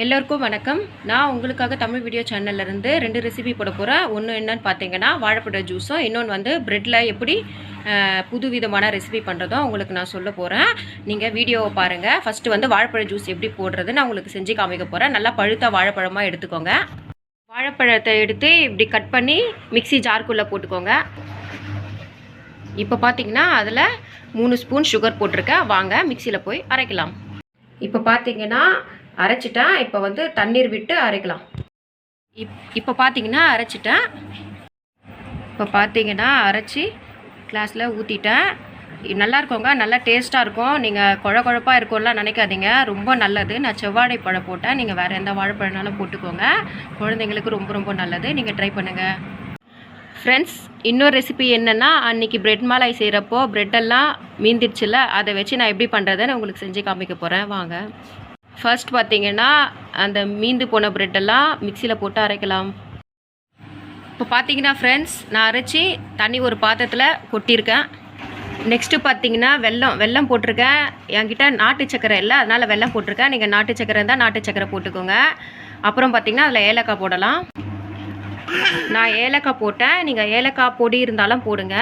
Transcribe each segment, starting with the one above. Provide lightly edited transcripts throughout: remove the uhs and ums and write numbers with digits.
எல்லோருக்கும் வணக்கம். நான் உங்களுக்காக தமிழ் வீடியோ சேனல்லேருந்து 2 ரெசிபி போட போகிறேன். ஒன்று என்னன்னு பார்த்தீங்கன்னா வாழைப்பழ ஜூஸும், இன்னொன்று வந்து ப்ரெட்டில் எப்படி புது விதமான ரெசிபி பண்ணுறதும் உங்களுக்கு நான் சொல்ல போகிறேன். நீங்கள் வீடியோவை பாருங்கள். ஃபஸ்ட்டு வந்து வாழைப்பழ ஜூஸ் எப்படி போடுறது நான் உங்களுக்கு செஞ்சு காமிக்க போகிறேன். நல்லா பழுத்த வாழைப்பழமாக எடுத்துக்கோங்க. வாழைப்பழத்தை எடுத்து இப்படி கட் பண்ணி மிக்ஸி ஜார்க்குள்ளே போட்டுக்கோங்க. இப்போ பார்த்தீங்கன்னா அதில் 3 ஸ்பூன் சுகர் போட்டிருக்கேன். வாங்க மிக்சியில் போய் அரைக்கலாம். இப்போ பார்த்தீங்கன்னா அரைச்சிட்டேன். இப்போ வந்து தண்ணீர் விட்டு அரைக்கலாம். இப்போ பார்த்தீங்கன்னா அரைச்சிட்டேன். இப்போ பார்த்தீங்கன்னா அரைச்சி கிளாஸில் ஊற்றிட்டேன். நல்லா இருக்குங்க, நல்லா டேஸ்ட்டாக இருக்கும். நீங்கள் குழப்பாக இருக்கும்லாம் நினைக்காதீங்க, ரொம்ப நல்லது. நான் செவ்வாழை பழம் போட்டேன், நீங்கள் வேறு எந்த வாழைப்பழம்னாலும் போட்டுக்கோங்க. குழந்தைங்களுக்கு ரொம்ப ரொம்ப நல்லது. நீங்கள் ட்ரை பண்ணுங்கள் ஃப்ரெண்ட்ஸ். இன்னொரு ரெசிபி என்னென்னா, அன்றைக்கி ப்ரெட் மலாய் செய்கிறப்போ ப்ரெட்டெல்லாம் மீந்திடுச்சுல, அதை வச்சு நான் எப்படி பண்ணுறதுன்னு உங்களுக்கு செஞ்சு காமிக்க போகிறேன். வாங்க. ஃபர்ஸ்ட் பார்த்தீங்கன்னா அந்த மீந்து போன ப்ரெட்டெல்லாம் மிக்சியில் போட்டு அரைக்கலாம். இப்போ பார்த்தீங்கன்னா ஃப்ரெண்ட்ஸ், நான் அரைச்சி தண்ணி ஒரு பாத்திரத்தில் கொட்டியிருக்கேன். நெக்ஸ்ட்டு பார்த்தீங்கன்னா வெல்லம் போட்டிருக்கேன். என்கிட்ட நாட்டு சக்கரை இல்லை, அதனால் வெல்லம் போட்டிருக்கேன். நீங்கள் நாட்டு சக்கரை இருந்தால் நாட்டு சக்கரை போட்டுக்கோங்க. அப்புறம் பார்த்தீங்கன்னா அதில் ஏலக்காய் போடலாம். நான் ஏலக்காய் போட்டேன், நீங்கள் ஏலக்காய் பொடி இருந்தாலும் போடுங்க.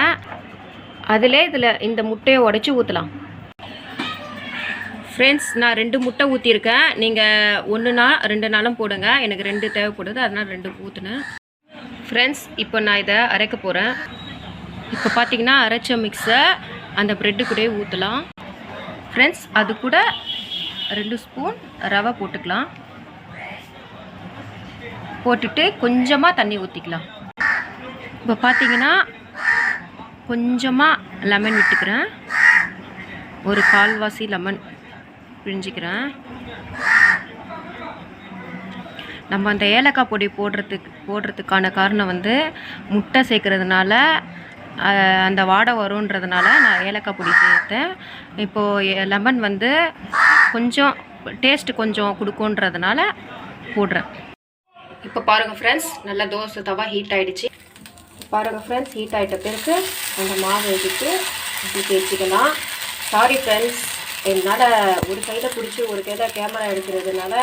இதில் இந்த முட்டையை உடச்சி ஊற்றலாம். ஃப்ரெண்ட்ஸ், நான் 2 முட்டை ஊற்றிருக்கேன். நீங்கள் 1 நாள் 2 நாளும் போடுங்க. எனக்கு 2 தேவைப்படுது, அதனால் 2 ஊற்றுனேன். ஃப்ரெண்ட்ஸ், இப்போ நான் இதை அரைக்க போகிறேன். இப்போ பார்த்தீங்கன்னா அரைச்ச மிக்ஸை அந்த ப்ரெட்டு கூட ஊற்றலாம். ஃப்ரெண்ட்ஸ், அது கூட 2 ஸ்பூன் ரவை போட்டுக்கலாம். போட்டுட்டு கொஞ்சமாக தண்ணி ஊற்றிக்கலாம். இப்போ பார்த்தீங்கன்னா கொஞ்சமாக லெமன் விட்டுக்கிறேன். ஒரு 1/4 லெமன் பிழிஞ்சிக்கிறேன். நம்ம அந்த ஏலக்காய் பொடி போடுறதுக்கான காரணம் வந்து முட்டை சேர்க்கறதுனால அந்த வாடை வருன்றதுனால நான் ஏலக்காய் பொடி சேர்த்தேன். இப்போது லெமன் வந்து கொஞ்சம் டேஸ்ட்டு கொஞ்சம் கொடுக்குன்றதுனால போடுறேன். இப்போ பாருங்கள் ஃப்ரெண்ட்ஸ், நல்லா தோசை தவா ஹீட் ஆகிடுச்சு. பாருங்கள் ஃப்ரெண்ட்ஸ், ஹீட் ஆகிட்ட பிறகு அந்த மாவு எடுத்து இப்படி தேய்ச்சிக்கலாம். சாரி ஃப்ரெண்ட்ஸ், என்னால் ஒரு கையில் பிடிச்சி ஒரு கையில் கேமரா எடுக்கிறதுனால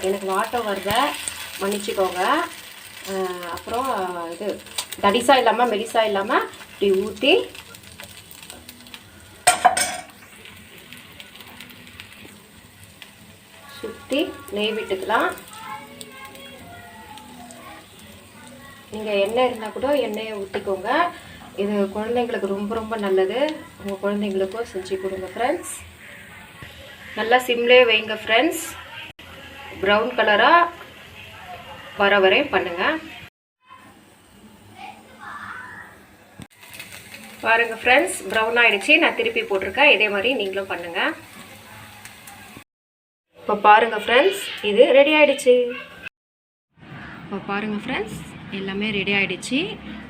எனக்கு வாட்டம் வருத மன்னிச்சிக்கோங்க. அப்புறம் இது தடிசாக இல்லாமல் மெலிசாக இல்லாமல் இப்படி ஊற்றி சுற்றி நெய் விட்டுக்கலாம். நீங்கள் எண்ணெய் இருந்தால் கூட எண்ணெயை ஊற்றிக்கோங்க. இது குழந்தைங்களுக்கு ரொம்ப ரொம்ப நல்லது. உங்கள் குழந்தைங்களுக்கும் செஞ்சு கொடுங்க ஃப்ரெண்ட்ஸ். நல்லா சிம்லே வைங்க ஃப்ரெண்ட்ஸ். ப்ரௌன் கலராக வர வரை பண்ணுங்கள். பாருங்கள் ஃப்ரெண்ட்ஸ், ப்ரௌன் ஆகிடுச்சு. நான் திருப்பி போட்டிருக்கேன். இதே மாதிரி நீங்களும் பண்ணுங்கள். இப்போ பாருங்கள் ஃப்ரெண்ட்ஸ், இது ரெடி ஆகிடுச்சு. இப்போ பாருங்கள் ஃப்ரெண்ட்ஸ், எல்லாமே ரெடி ஆகிடுச்சு.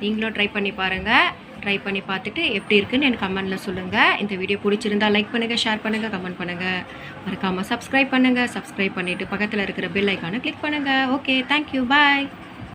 நீங்களும் ட்ரை பண்ணி பாருங்கள். ட்ரை பண்ணி பார்த்துட்டு எப்படி இருக்குன்னு எனக்கு கமெண்ட்டில் சொல்லுங்கள். இந்த வீடியோ பிடிச்சிருந்தால் லைக் பண்ணுங்கள், ஷேர் பண்ணுங்கள், கமெண்ட் பண்ணுங்கள். மறக்காமல் சப்ஸ்கிரைப் பண்ணுங்கள். சப்ஸ்கிரைப் பண்ணிவிட்டு பக்கத்தில் இருக்கிற பெல் ஐக்கானை கிளிக் பண்ணுங்கள். ஓகே, தேங்க்யூ, பாய்.